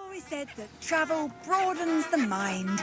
Always said that travel broadens the mind.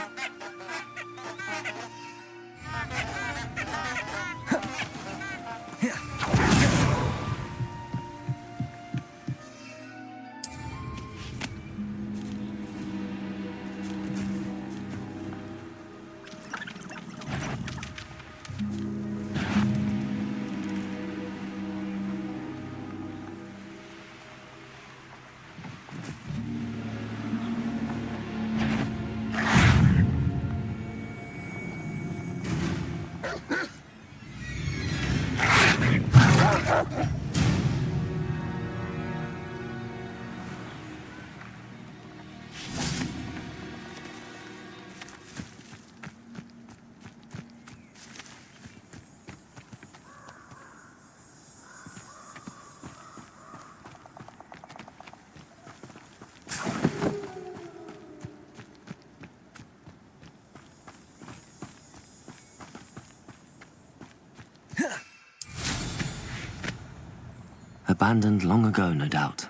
Abandoned long ago, no doubt.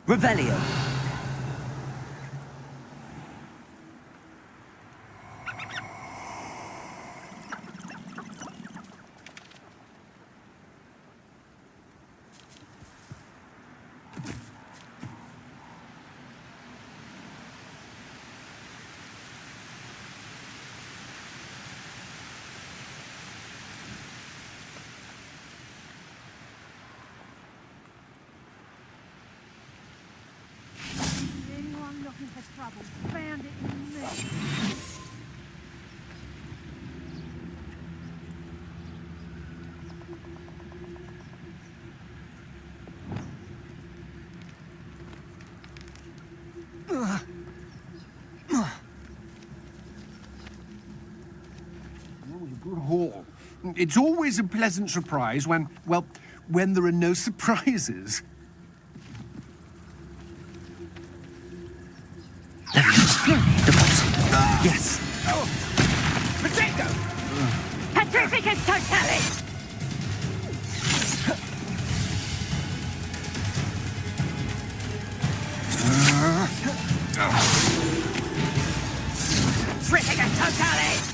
Revelio. Good haul. It's always a pleasant surprise when, well, when there are no surprises. Depulso. Yes. Descendo! Petrificus totalis! Petrificus totalis!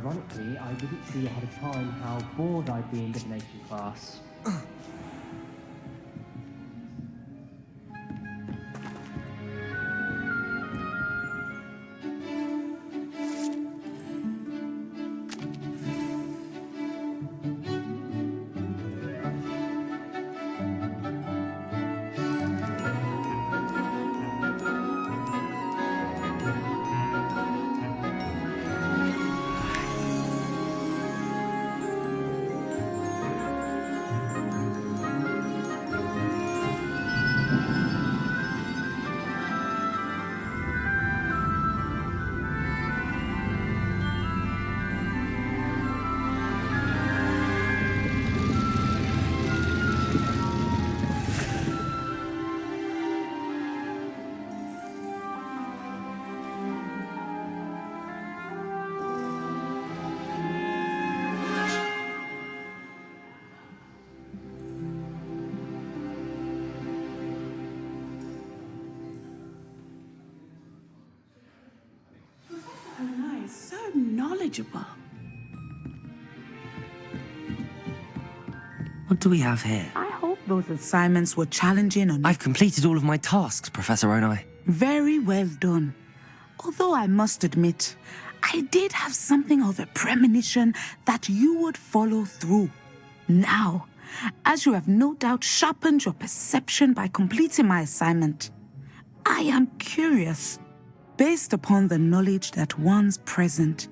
Ironically, I didn't see ahead of time how bored I'd be in Divination Class. Onai is so knowledgeable. What do we have here? I hope those assignments were challenging enough. I've completed all of my tasks, Professor Onai. Very well done. Although I must admit, I did have something of a premonition that you would follow through. Now, as you have no doubt sharpened your perception by completing my assignment, I am curious. Based upon the knowledge that one's present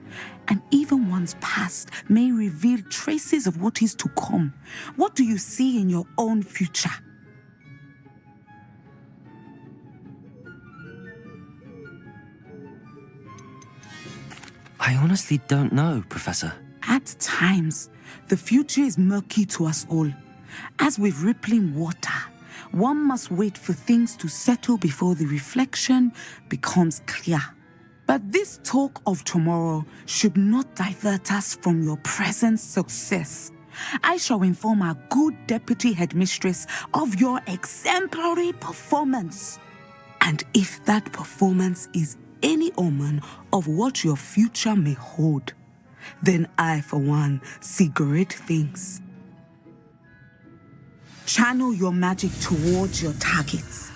and even one's past may reveal traces of what is to come, what do you see in your own future? I honestly don't know, Professor. At times, the future is murky to us all. As with rippling water, one must wait for things to settle before the reflection becomes clear. But this talk of tomorrow should not divert us from your present success. I shall inform our good deputy headmistress of your exemplary performance. And if that performance is any omen of what your future may hold, then I, for one, see great things. Channel your magic towards your targets.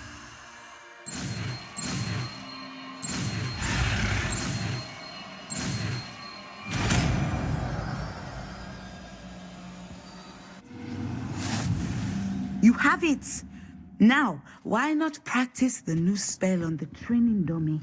You have it! Now, why not practice the new spell on the training dummy?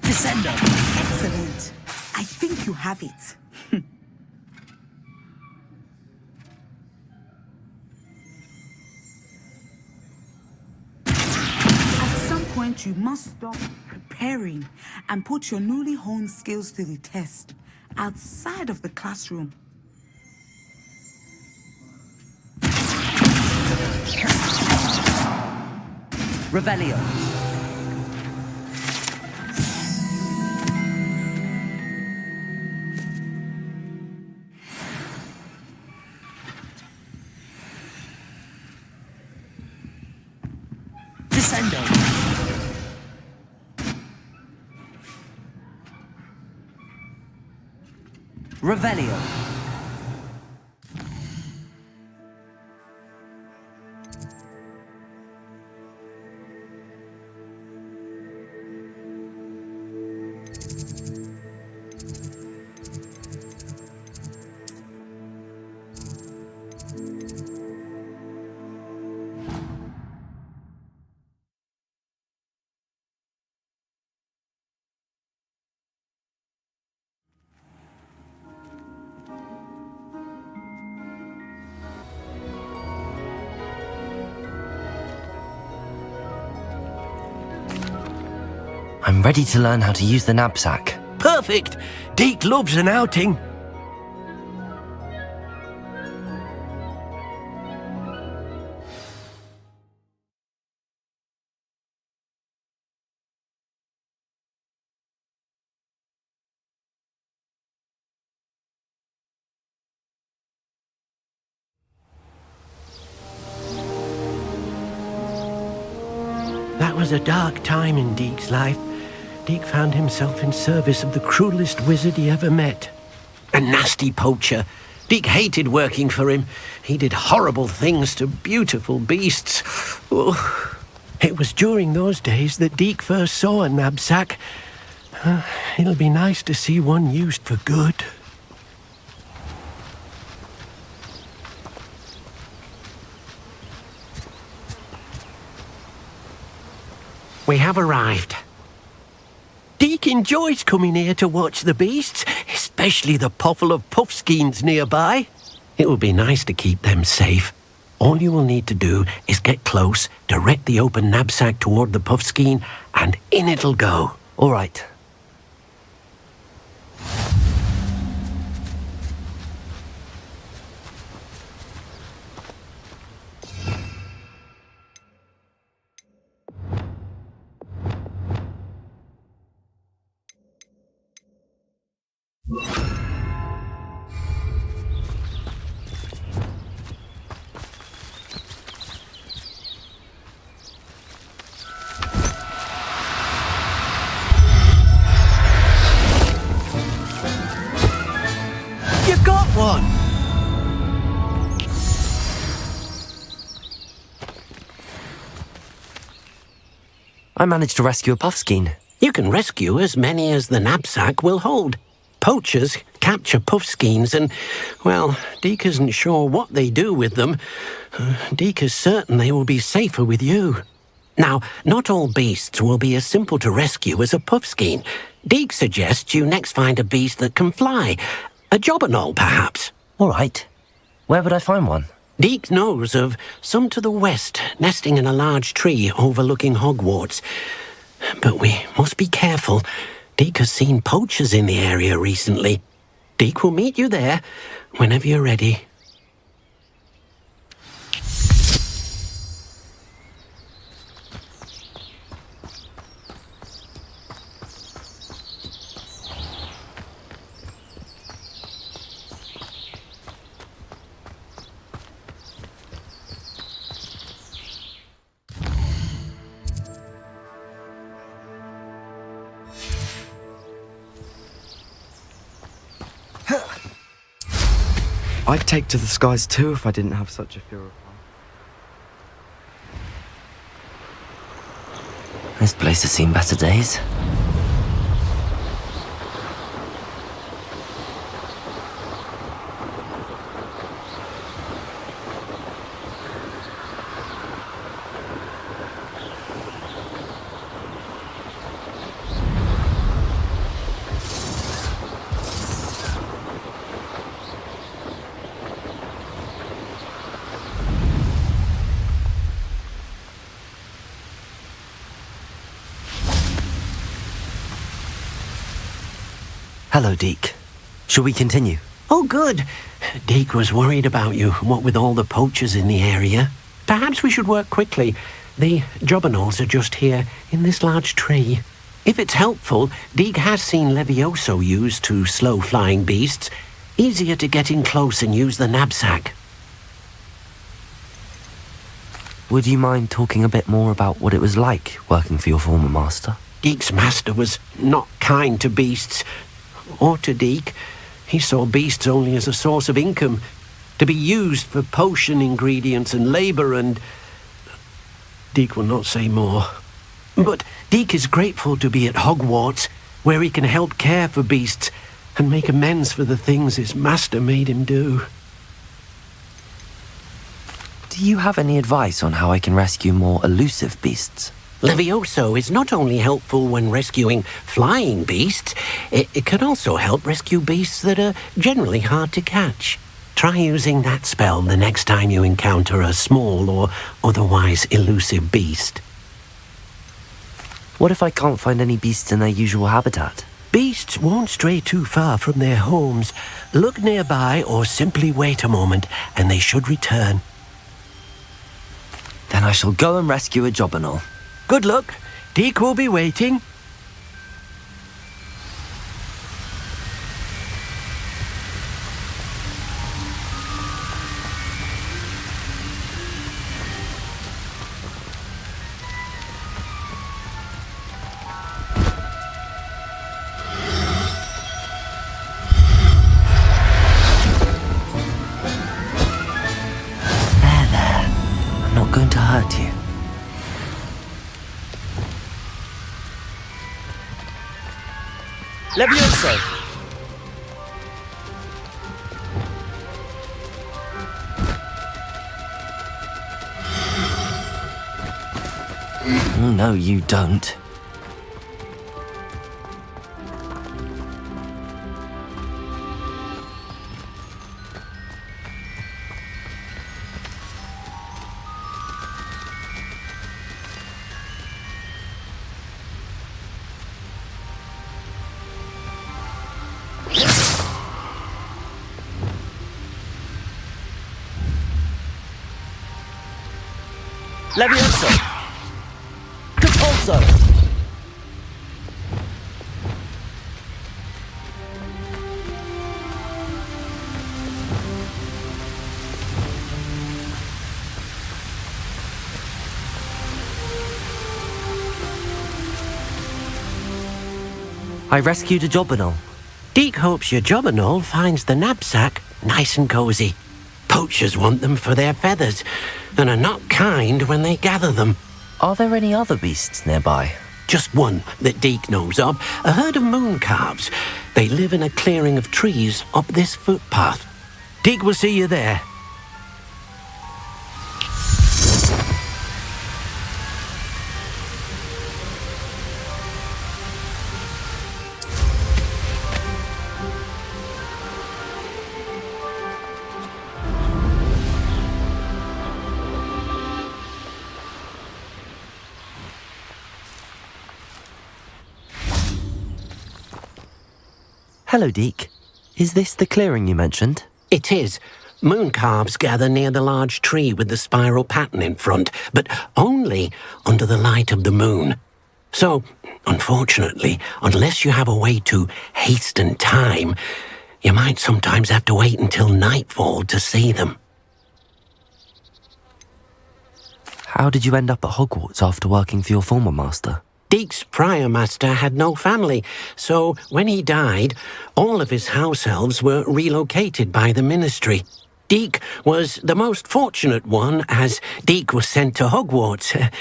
Descendo! Excellent. I think you have it. At some point, you must stop preparing and put your newly honed skills to the test outside of the classroom. Revelio! Descendo! Revelio! I'm ready to learn how to use the Nab-Sack. Perfect! Deek loves an outing. That was a dark time in Deek's life. Deek found himself in service of the cruelest wizard he ever met. A nasty poacher. Deek hated working for him. He did horrible things to beautiful beasts. Oh. It was during those days that Deek first saw a Nab-Sack. It'll be nice to see one used for good. We have arrived. Deek enjoys coming here to watch the beasts, especially the potful of Puffskeins nearby. It will be nice to keep them safe. All you will need to do is get close, direct the open Nab-Sack toward the Puffskein, and in it'll go. All right. You've got one! I managed to rescue a Puffskein. You can rescue as many as the Nab-Sack will hold. Poachers capture Puffskeins and, well, Deek isn't sure what they do with them. Deek is certain they will be safer with you. Now, not all beasts will be as simple to rescue as a Puffskein. Deek suggests you next find a beast that can fly. A Jobberknoll, perhaps. All right. Where would I find one? Deek knows of some to the west, nesting in a large tree overlooking Hogwarts. But we must be careful. Deek has seen poachers in the area recently. Deek will meet you there whenever you're ready. I'd take to the skies too if I didn't have such a fear of fire. This place has seen better days. Hello, Deek. Shall we continue? Oh, good. Deek was worried about you, what with all the poachers in the area. Perhaps we should work quickly. The Jobberknolls are just here, in this large tree. If it's helpful, Deek has seen Levioso used to slow flying beasts. Easier to get in close and use the Nab-Sack. Would you mind talking a bit more about what it was like working for your former master? Deek's master was not kind to beasts, or to Deek. He saw beasts only as a source of income, to be used for potion ingredients and labour, and Deek will not say more. But Deek is grateful to be at Hogwarts, where he can help care for beasts and make amends for the things his master made him do. Do you have any advice on how I can rescue more elusive beasts? Levioso is not only helpful when rescuing flying beasts, it can also help rescue beasts that are generally hard to catch. Try using that spell the next time you encounter a small or otherwise elusive beast. What if I can't find any beasts in their usual habitat? Beasts won't stray too far from their homes. Look nearby or simply wait a moment and they should return. Then I shall go and rescue a Jobberknoll. Good luck. Deek will be waiting. Levioso! No, you don't. Levioso! Depulso! I rescued a Jobberknoll. Deek hopes your Jobberknoll finds the Nab-Sack nice and cozy. Poachers want them for their feathers, and are not kind when they gather them. Are there any other beasts nearby? Just one that Deek knows of, a herd of mooncalves. They live in a clearing of trees up this footpath. Deek will see you there. Hello, Deek. Is this the clearing you mentioned? It is. Mooncalves gather near the large tree with the spiral pattern in front, but only under the light of the moon. So, unfortunately, unless you have a way to hasten time, you might sometimes have to wait until nightfall to see them. How did you end up at Hogwarts after working for your former master? Deek's prior master had no family, so when he died, all of his house elves were relocated by the ministry. Deek was the most fortunate one, as Deek was sent to Hogwarts.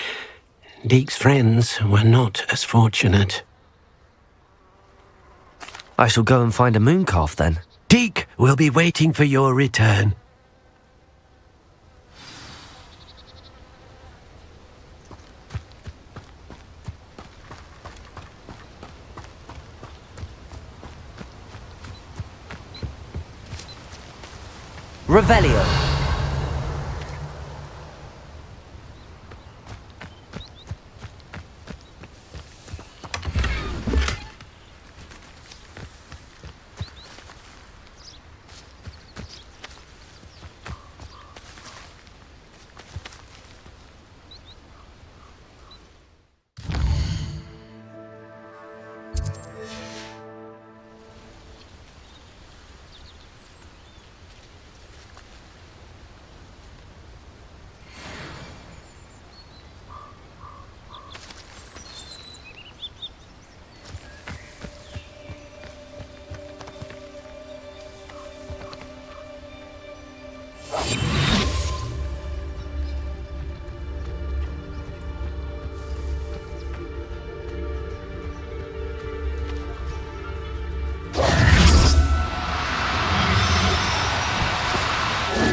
Deek's friends were not as fortunate. I shall go and find a Mooncalf then. Deek will be waiting for your return. Revelio.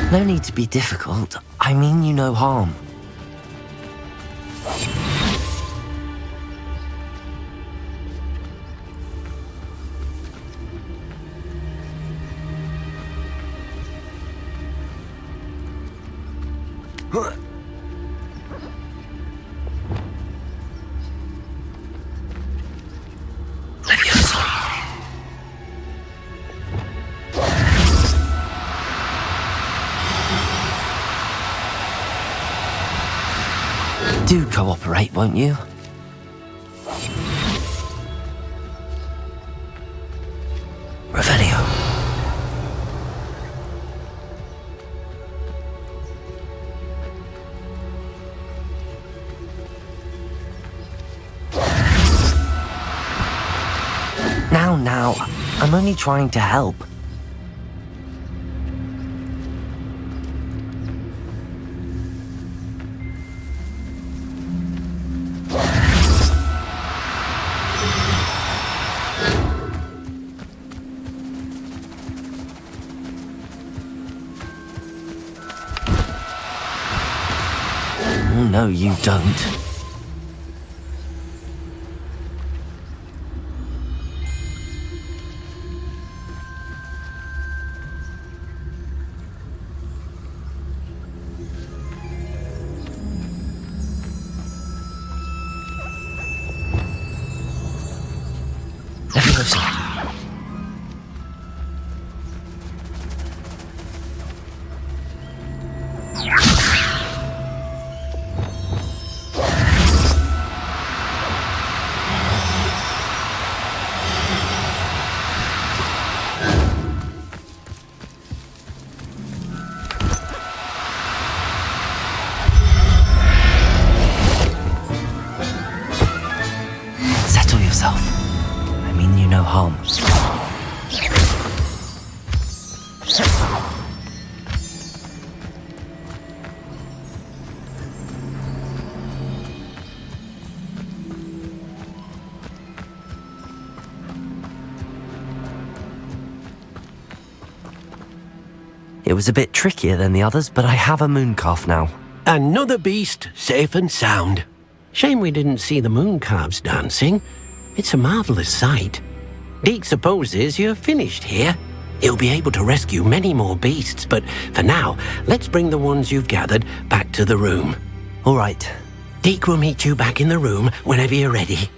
No need to be difficult. I mean you no harm. Do cooperate, won't you? Revelio. Now, I'm only trying to help. no, you don't. Leviosa. Settle yourself. I mean you no harm. It was a bit trickier than the others, but I have a Mooncalf now. Another beast, safe and sound. Shame we didn't see the Mooncalves dancing. It's a marvellous sight. Deek supposes you're finished here. He'll be able to rescue many more beasts, but for now, let's bring the ones you've gathered back to the room. All right. Deek will meet you back in the room whenever you're ready.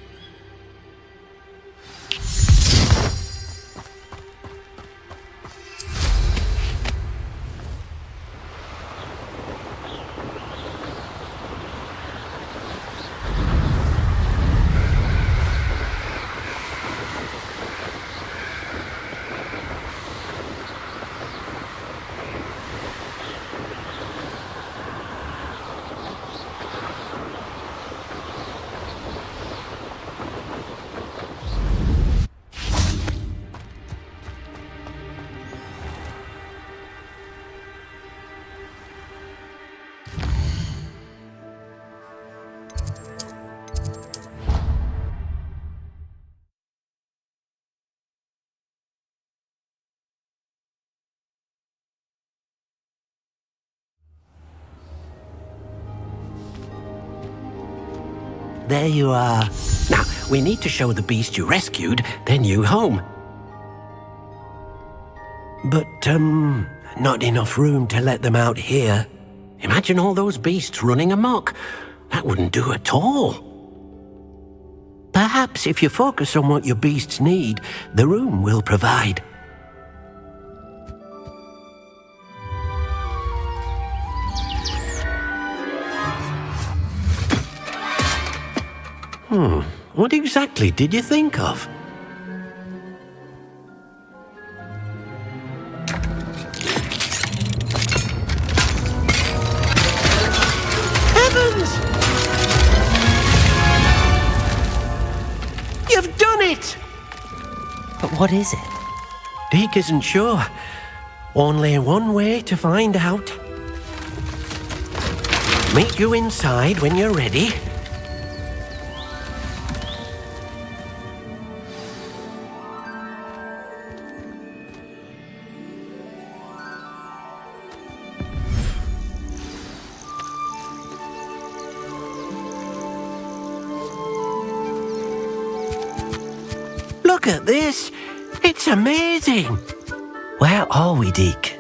There you are. Now, we need to show the beast you rescued their new home. But, not enough room to let them out here. Imagine all those beasts running amok. That wouldn't do at all. Perhaps if you focus on what your beasts need, the room will provide. What exactly did you think of? Heavens! You've done it! But what is it? Deek isn't sure. Only one way to find out. Meet you inside when you're ready. Look at this! It's amazing! Where are we, Deek?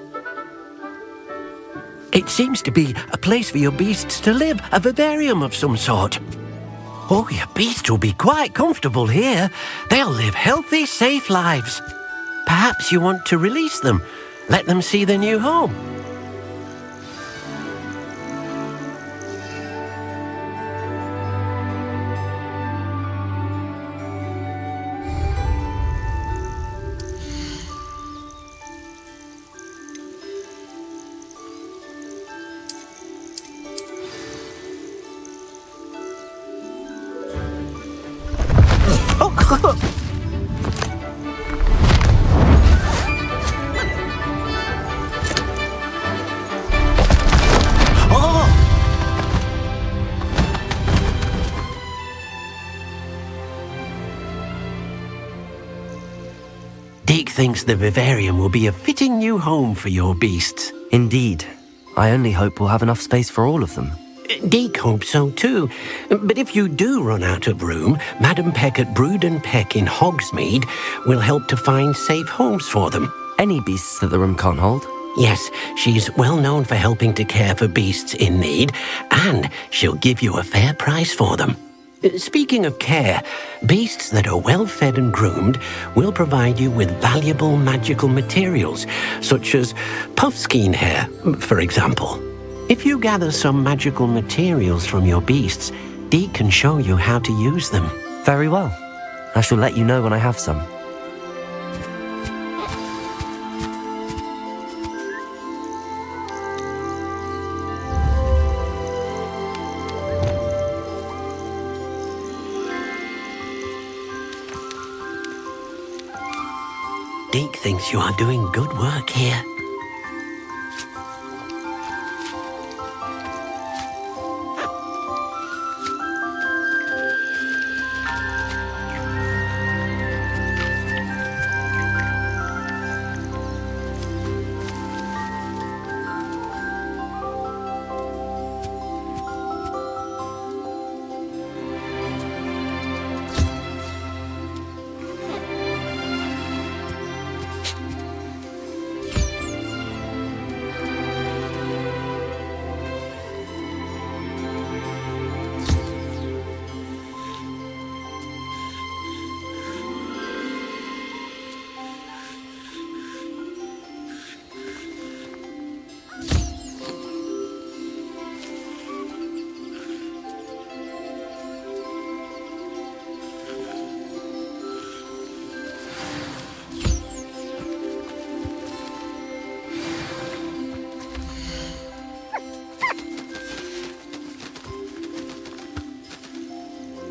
It seems to be a place for your beasts to live, a vivarium of some sort. Oh, your beasts will be quite comfortable here. They'll live healthy, safe lives. Perhaps you want to release them, let them see their new home. Deek thinks the Vivarium will be a fitting new home for your beasts. Indeed. I only hope we'll have enough space for all of them. Deek hopes so too. But if you do run out of room, Madam Peck at Brood and Peck in Hogsmeade will help to find safe homes for them. Any beasts that the room can't hold? Yes, she's well known for helping to care for beasts in need, and she'll give you a fair price for them. Speaking of care, beasts that are well fed and groomed will provide you with valuable magical materials, such as Puffskein hair, for example. If you gather some magical materials from your beasts, Deek can show you how to use them. Very well. I shall let you know when I have some. Deek thinks you are doing good work here.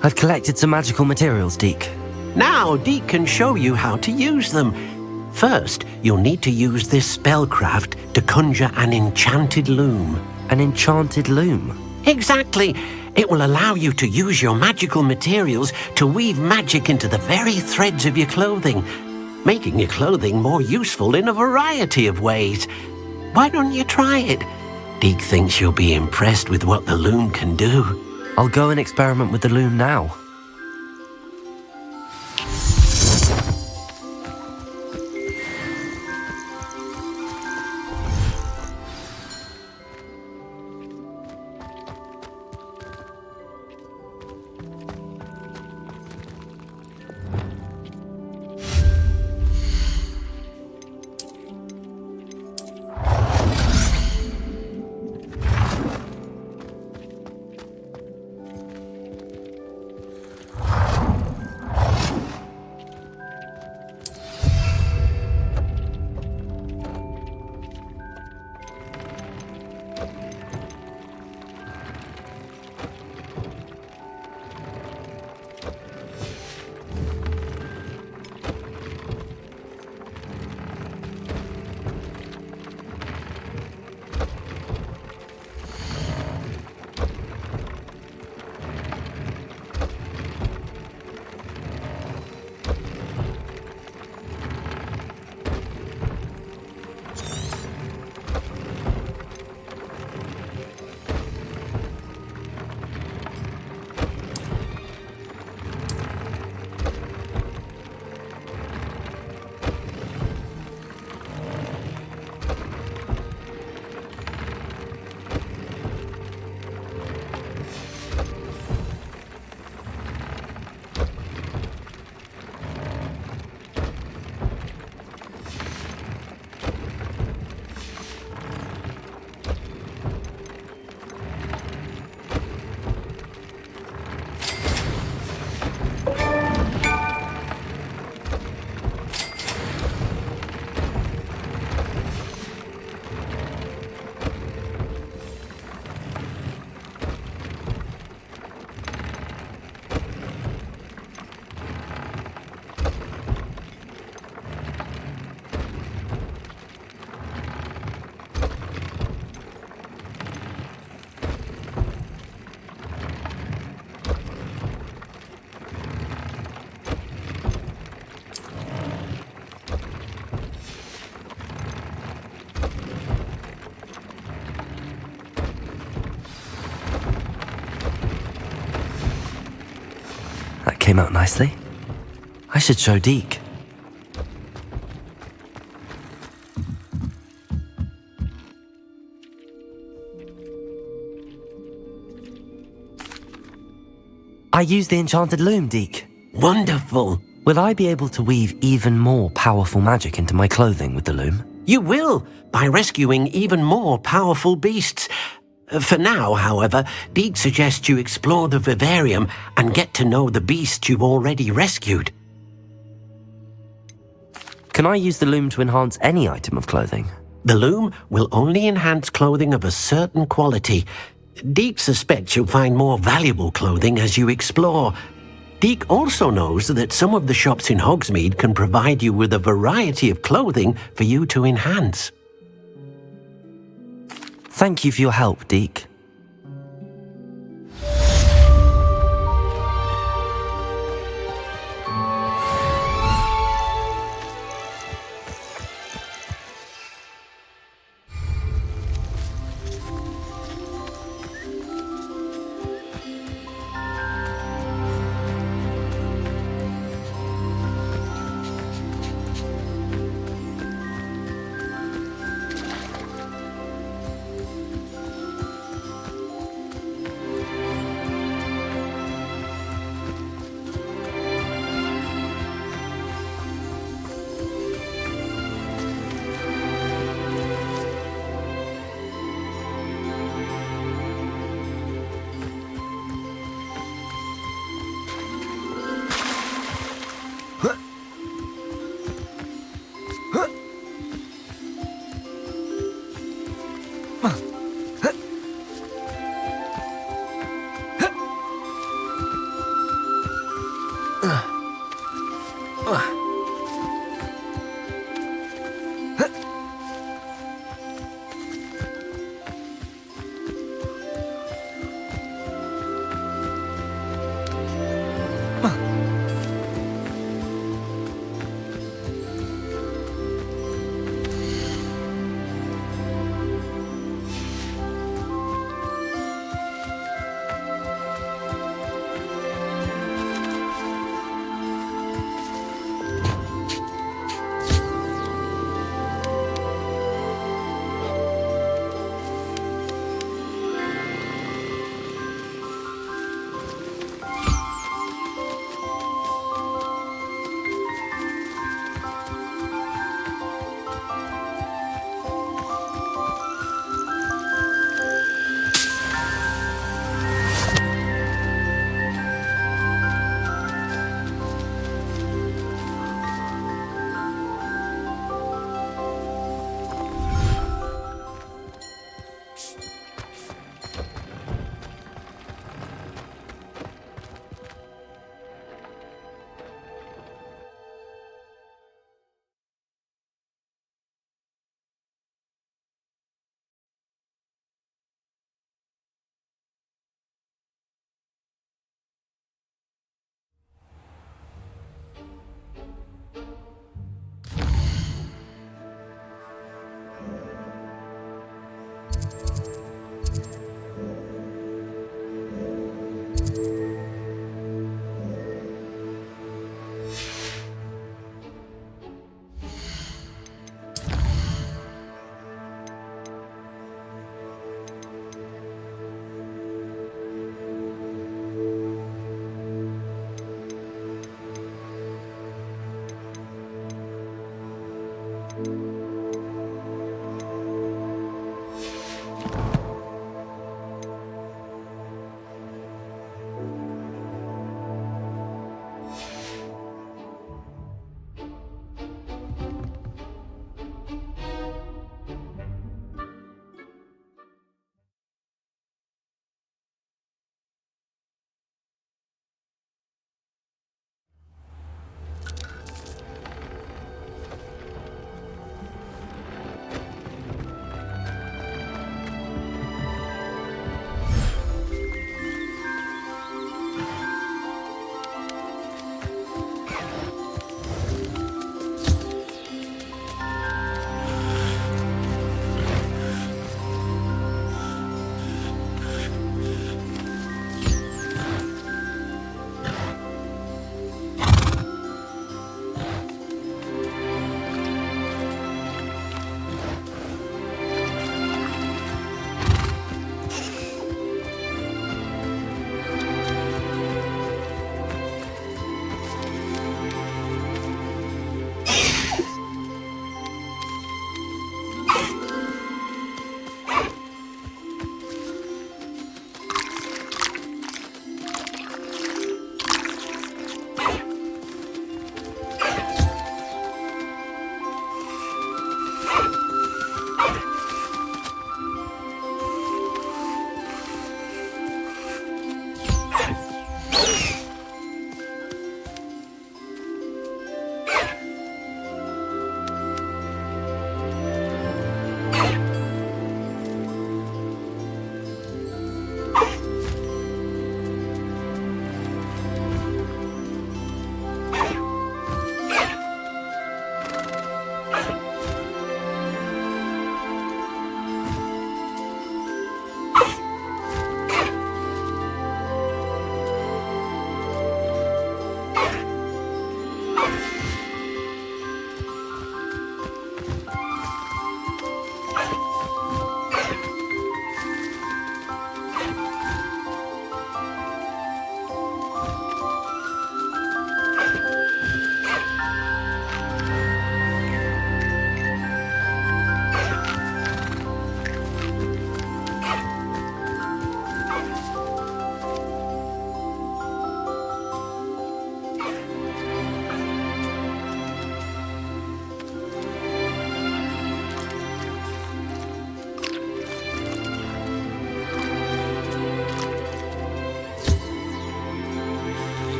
I've collected some magical materials, Deek. Now Deek can show you how to use them. First, you'll need to use this spellcraft to conjure an enchanted loom. An enchanted loom? Exactly. It will allow you to use your magical materials to weave magic into the very threads of your clothing, making your clothing more useful in a variety of ways. Why don't you try it? Deek thinks you'll be impressed with what the loom can do. I'll go and experiment with the loom now. That came out nicely. I should show Deek. I used the enchanted loom, Deek. Wonderful. Will I be able to weave even more powerful magic into my clothing with the loom? You will, by rescuing even more powerful beasts. For now, however, Deek suggests you explore the Vivarium and get to know the beasts you've already rescued. Can I use the loom to enhance any item of clothing? The loom will only enhance clothing of a certain quality. Deek suspects you'll find more valuable clothing as you explore. Deek also knows that some of the shops in Hogsmeade can provide you with a variety of clothing for you to enhance. Thank you for your help, Deek.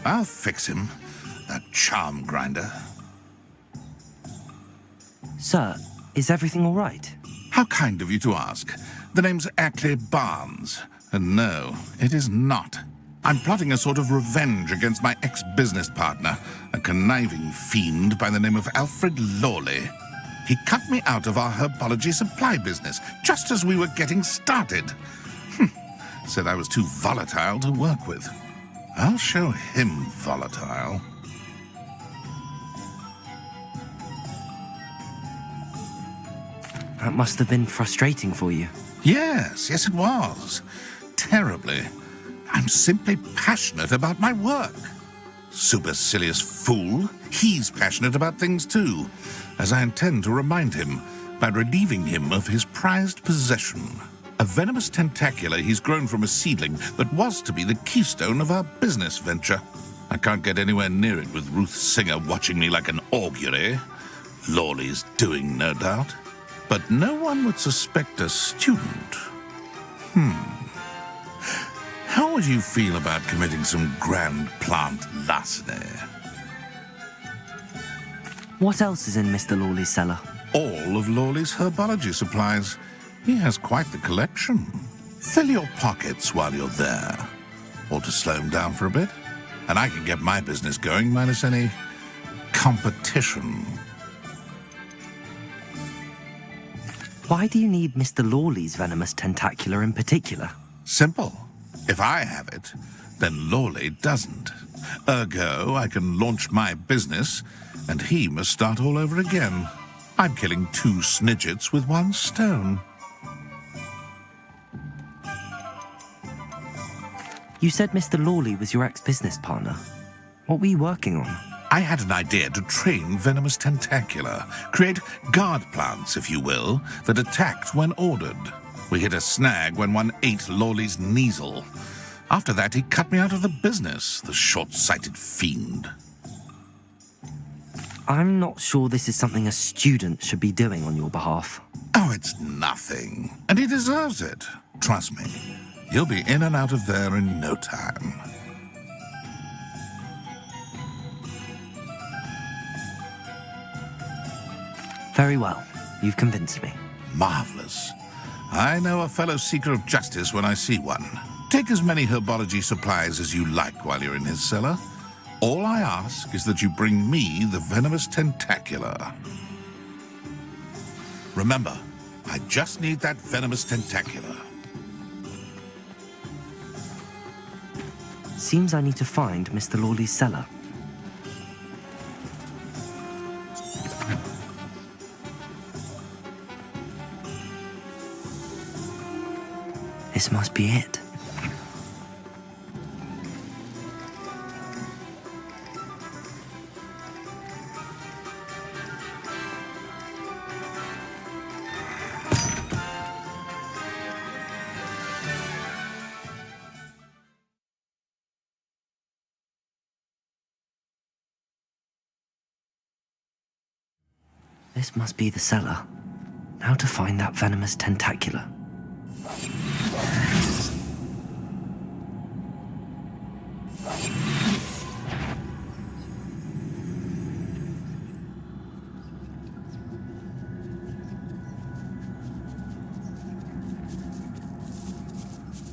I'll fix him, that charm grinder. Sir, is everything all right? How kind of you to ask. The name's Ackley Barnes, and no, it is not. I'm plotting a sort of revenge against my ex-business partner, a conniving fiend by the name of Alfred Lawley. He cut me out of our herbology supply business just as we were getting started. Said I was too volatile to work with. I'll show him volatile. That must have been frustrating for you. Yes, it was. Terribly. I'm simply passionate about my work. Supercilious fool. He's passionate about things too, as I intend to remind him by relieving him of his prized possession. A venomous tentacula he's grown from a seedling that was to be the keystone of our business venture. I can't get anywhere near it with Ruth Singer watching me like an augury. Lawley's doing, no doubt. But no one would suspect a student. How would you feel about committing some grand plant larceny? What else is in Mr. Lawley's cellar? All of Lawley's herbology supplies. He has quite the collection. Fill your pockets while you're there. Or to slow him down for a bit. And I can get my business going minus any competition. Why do you need Mr. Lawley's venomous tentacula in particular? Simple. If I have it, then Lawley doesn't. Ergo, I can launch my business, and he must start all over again. I'm killing 2 snidgets with 1 stone. You said Mr. Lawley was your ex-business partner. What were you working on? I had an idea to train venomous tentacula, create guard plants, if you will, that attacked when ordered. We hit a snag when one ate Lawley's Kneasel. After that, he cut me out of the business, the short-sighted fiend. I'm not sure this is something a student should be doing on your behalf. Oh, it's nothing. And he deserves it. Trust me. He'll be in and out of there in no time. Very well. You've convinced me. Marvelous. I know a fellow seeker of justice when I see one. Take as many herbology supplies as you like while you're in his cellar. All I ask is that you bring me the venomous tentacula. Remember, I just need that venomous tentacula. Seems I need to find Mr. Lawley's cellar. This must be it. This must be the cellar. How to find that venomous tentacula?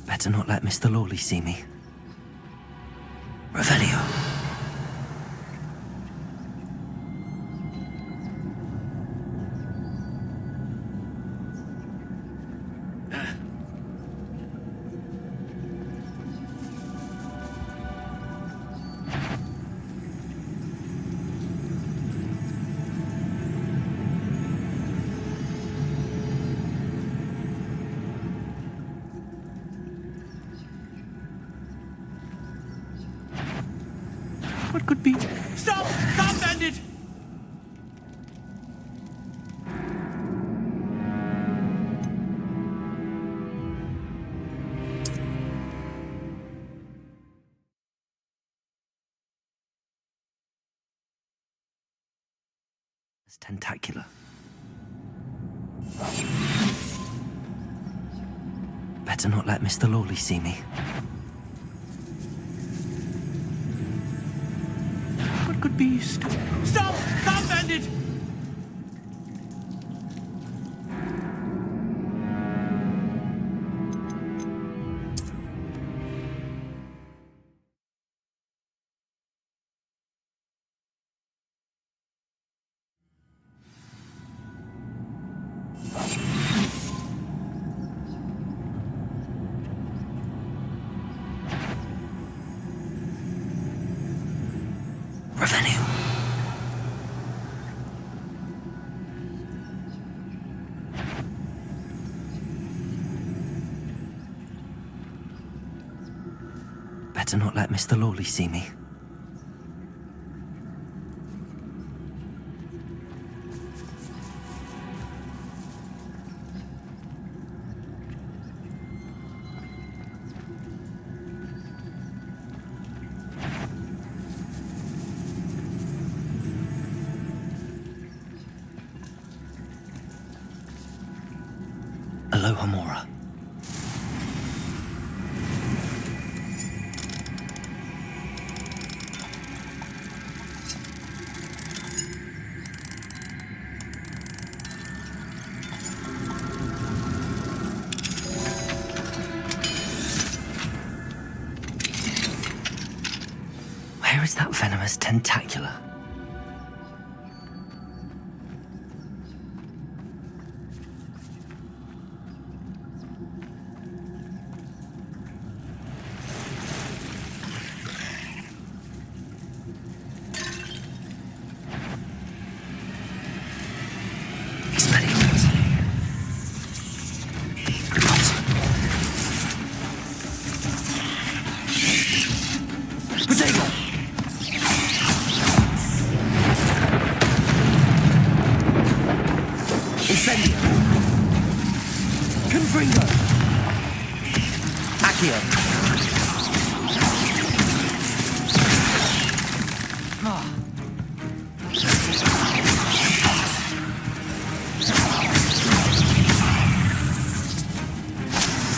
Better not let Mr. Lawley see me. Revelio. What could be? Stop! Stop, bandit! It's tentacular. Better not let Mr. Lawley see me. beast. Stop! Stop, bandit! Revenue. Better not let Mr. Lawley see me. Aloha Mora. Where is that venomous tentacula?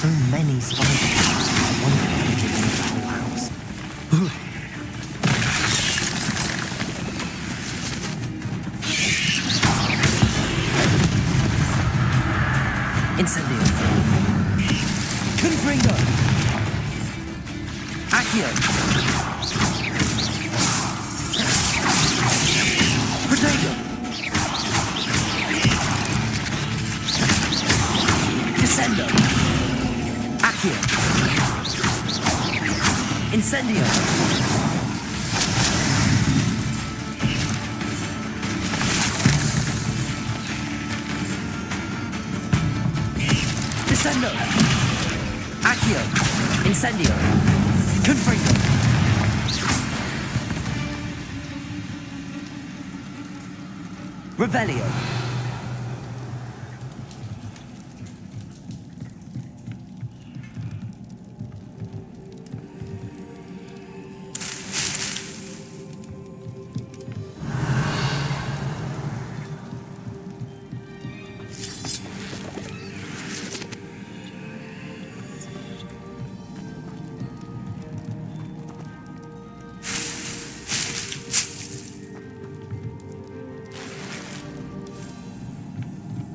So many spiders. I wonder if they live in the whole house. Incendio. Confringo. Accio. Protego. Descendo. Accio. Incendio. Descendo. Accio. Incendio. Confringo. Revelio.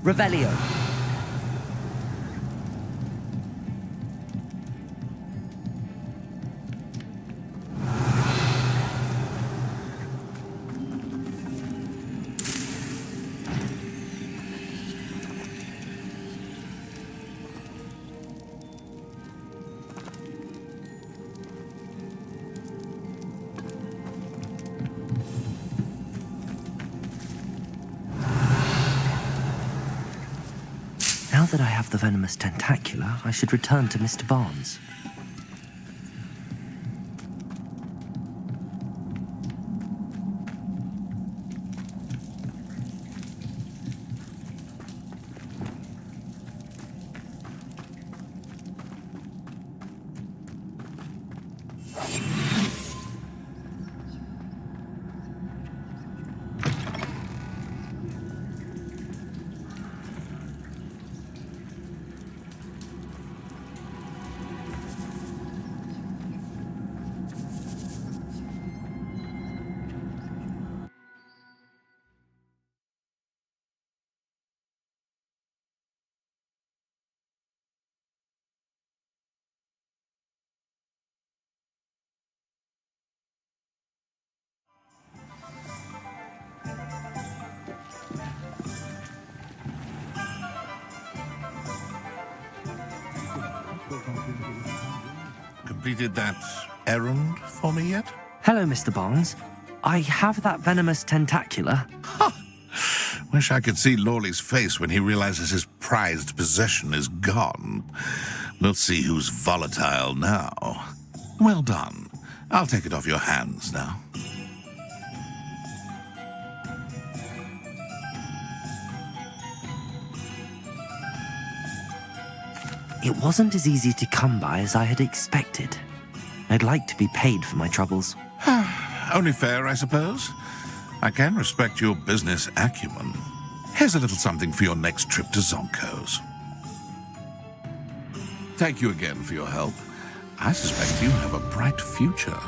Revelio. Now that I have the venomous tentacula, I should return to Mr. Barnes. Completed that errand for me yet? Hello, Mr. Barnes. I have that venomous tentacula. Wish I could see Lawley's face when he realizes his prized possession is gone. We'll see who's volatile now. Well done. I'll take it off your hands now. It wasn't as easy to come by as I had expected. I'd like to be paid for my troubles. Only fair, I suppose. I can respect your business acumen. Here's a little something for your next trip to Zonko's. Thank you again for your help. I suspect you have a bright future.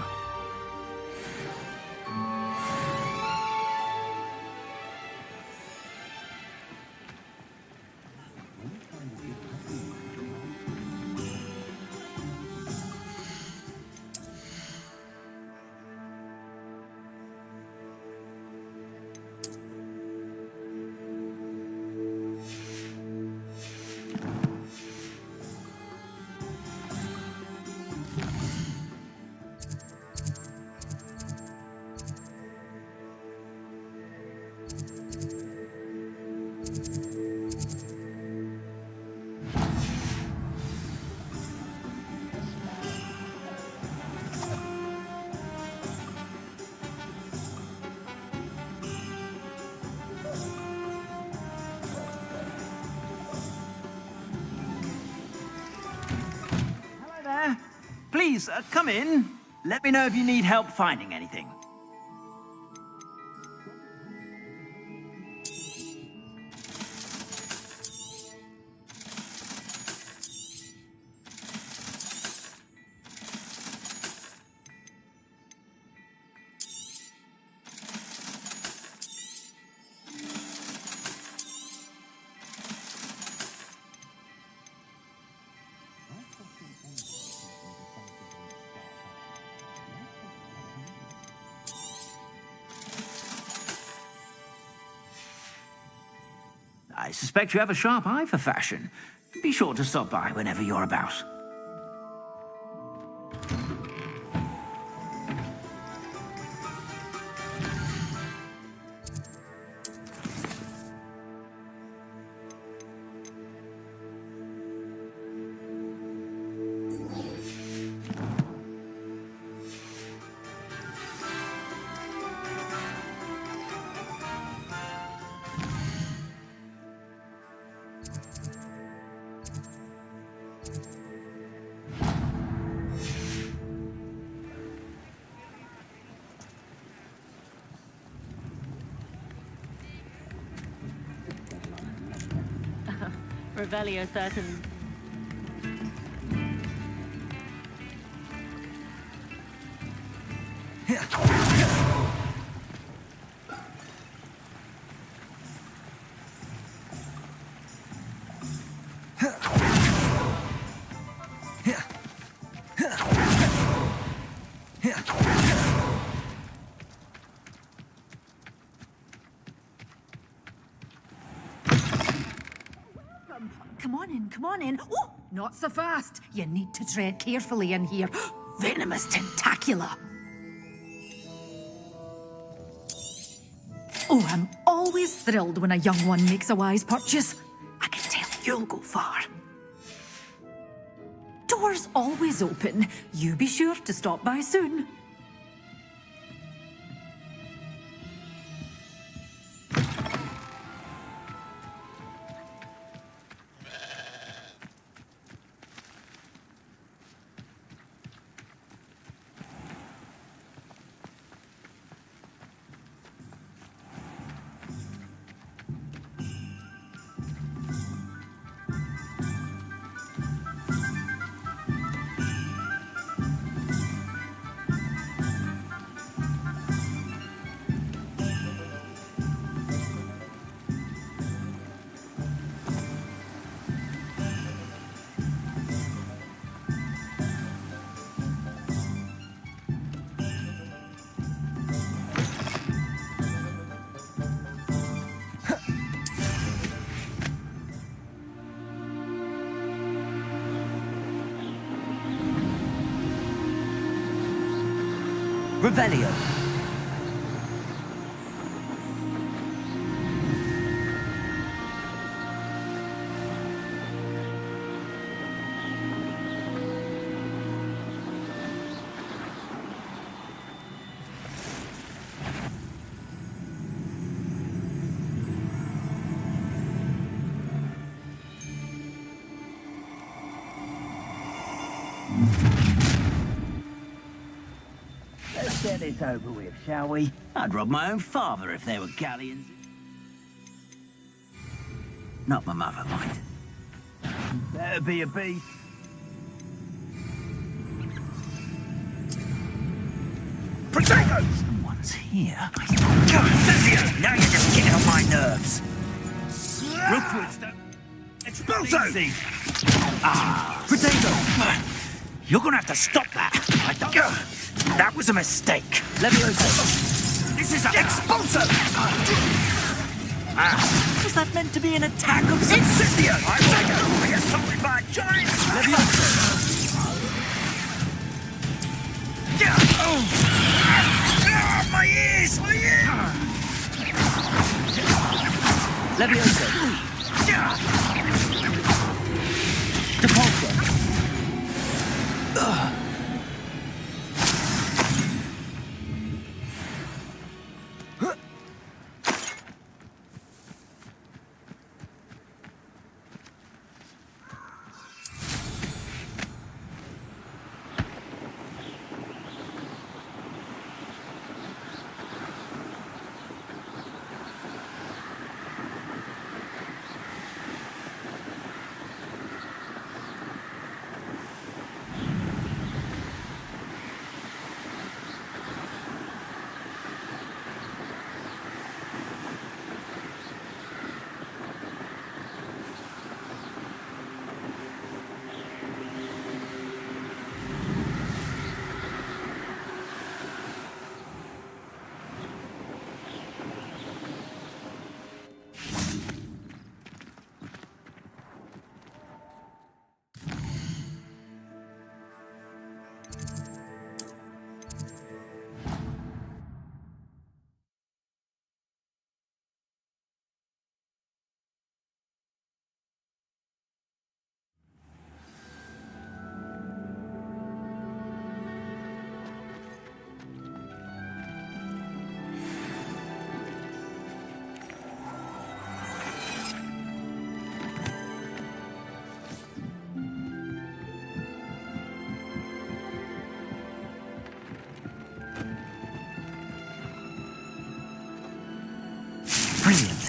Please, come in. Let me know if you need help finding anything. I suspect you have a sharp eye for fashion. Be sure to stop by whenever you're about. Revelio certain. Come on in. Oh, not so fast. You need to tread carefully in here. Venomous tentacula. Oh, I'm always thrilled when a young one makes a wise purchase. I can tell you'll go far. Doors always open. You be sure to stop by soon. Revelio. Let's get this over with, shall we? I'd rob my own father if there were galleons. Not my mother, mind. Better be a beast. Potato! Someone's here. Cynthia! Now you're just getting on my nerves. Rookwards don't... Expulso! Ah, Potato! You're gonna have to stop that. I don't... That was a mistake. Levioso. This is an expulso! Was that meant to be an attack of some... Incendio! I was assaulted by a giant... Levioso. My ears! My ears! Levioso. Depulso. Brilliant.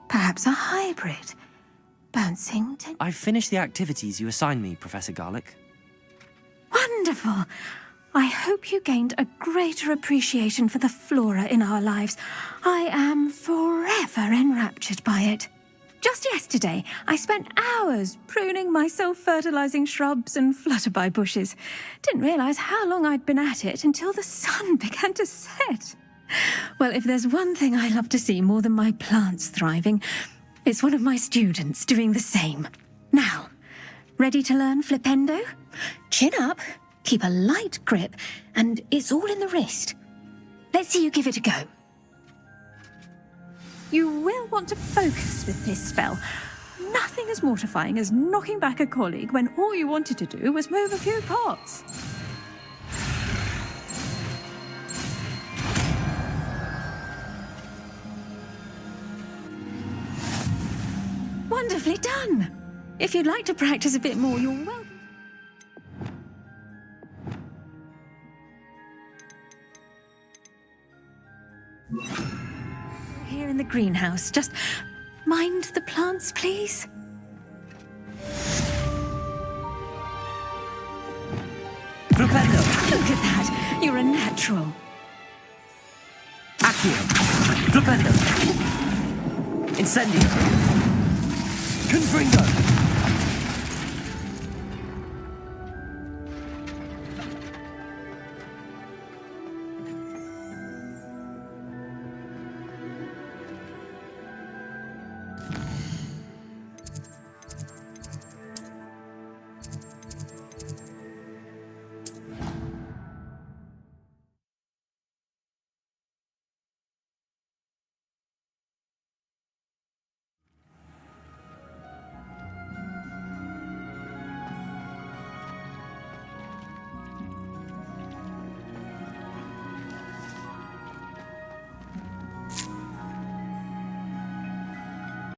Perhaps a hybrid. Bouncing to... I've finished the activities you assigned me, Professor Garlick. Wonderful! I hope you gained a greater appreciation for the flora in our lives. I am forever enraptured by it. Just yesterday, I spent hours pruning my self-fertilizing shrubs and flutterby bushes. Didn't realize how long I'd been at it until the sun began to set. Well, if there's one thing I love to see more than my plants thriving, it's one of my students doing the same. Now, ready to learn Flipendo? Chin up, keep a light grip, and it's all in the wrist. Let's see you give it a go. You will want to focus with this spell. Nothing as mortifying as knocking back a colleague when all you wanted to do was move a few pots. Wonderfully done! If you'd like to practice a bit more, you're welcome. Here in the greenhouse, just mind the plants, please. Flipendo! Look at that! You're a natural. Accio! Flipendo! Incendio! Confringo!